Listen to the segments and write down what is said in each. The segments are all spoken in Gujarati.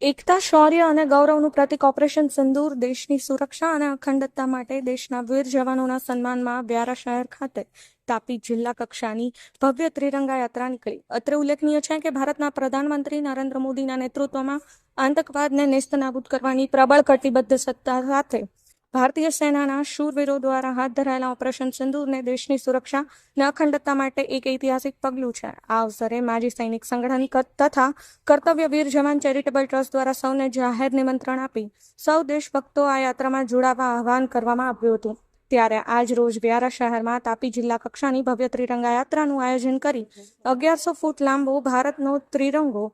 એકતા, શૌર્ય અને ગૌરવનું પ્રતીક ઓપરેશન સિંદૂર દેશની સુરક્ષા અને અખંડતા માટે દેશના વીર જવાનોના સન્માનમાં વ્યારા શહેર ખાતે તાપી જિલ્લા કક્ષાની ભવ્ય ત્રિરંગા યાત્રા નીકળી. અત્રે ઉલ્લેખનીય છે કે ભારતના પ્રધાનમંત્રી નરેન્દ્ર મોદીના નેતૃત્વમાં આતંકવાદને નેસ્તનાબૂદ કરવાની પ્રબળ કટિબદ્ધતા સાથે ભારતીય સેનાના શૂરવીરો દ્વારા હાથ ધરાયેલા ઓપરેશન સિંદૂરને દેશની સુરક્ષા અને અખંડતા માટે એક ઐતિહાસિક પગલું છે. આ અવસરે માજી સૈનિક સંગઠન તથા કર્તવ્યવીર જવાન ચેરિટેબલ ટ્રસ્ટ દ્વારા સૌને જાહેર નિમંત્રણ આપી સૌ દેશભક્તો આ યાત્રામાં જોડાવા આહવાન કરવામાં આવ્યું હતું. ત્યારે આજ રોજ વ્યારા શહેરમાં તાપી જિલ્લા કક્ષાની ભવ્ય ત્રિરંગા યાત્રાનું આયોજન કરી 1100 ફૂટ લાંબો ભારતનો ત્રિરંગો,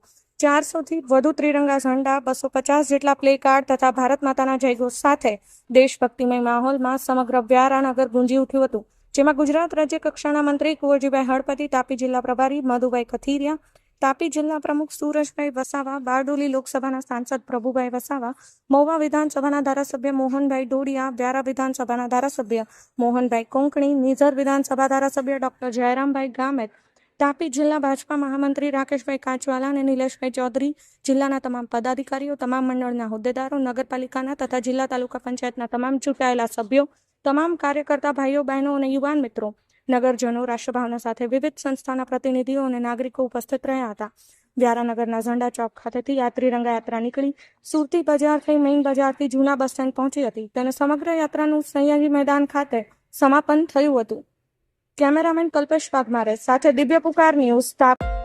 400થી વધુ ત્રિરંગા ઝંડા, 250 જેટલા પ્લે કાર્ડ તથા ભારત માતાના જયઘોષ સાથે દેશભક્તિમય માહોલમાં સમગ્ર વ્યારા નગર ગુંજી ઉઠ્યું હતું. જેમાં ગુજરાત રાજ્ય કક્ષાના મંત્રી કુંવરજીભાઈ હળપતિ, તાપી જિલ્લા પ્રભારી મધુભાઈ કથિરિયા, તાપી જિલ્લા પ્રમુખ સુરજભાઈ વસાવા, બારડોલી લોકસભાના સાંસદ પ્રભુભાઈ વસાવા, મહુવા વિધાનસભાના ધારાસભ્ય મોહનભાઈ ડોડિયા, વ્યારા વિધાનસભાના ધારાસભ્ય મોહનભાઈ કોંકણી, નિઝર વિધાનસભા ધારાસભ્ય ડોક્ટર જયરામભાઈ ગામેત, તાપી જિલ્લા ભાજપા મહામંત્રી રાકેશભાઈ કાચવાલા અને નિલેશભાઈ ચૌધરી, જિલ્લાના તમામ પદાધિકારીઓ, તમામ મંડળના હોદ્દેદારો, નગરપાલિકાના તથા જિલ્લા તાલુકા પંચાયતના તમામ ચૂંટાયેલા સભ્યો, તમામ કાર્યકર્તા ભાઈઓ બહેનો અને યુવાન મિત્રો, નગરજનો, રાષ્ટ્રભાવના સાથે વિવિધ સંસ્થાના પ્રતિનિધિઓ અને નાગરિકો ઉપસ્થિત રહ્યા હતા. વ્યારાનગરના ઝંડા ચોક ખાતેથી આ ત્રિરંગા યાત્રા નીકળી સુરતી બજાર થઈ મેઇન બજારથી જૂના બસ સ્ટેન્ડ પહોંચી હતી. તેને સમગ્ર યાત્રાનું સયાજી મેદાન ખાતે સમાપન થયું હતું. કેમેરામેન કલ્પેશ વાઘમારે સાથે દિવ્ય પુકાર ન્યૂઝ તાપી.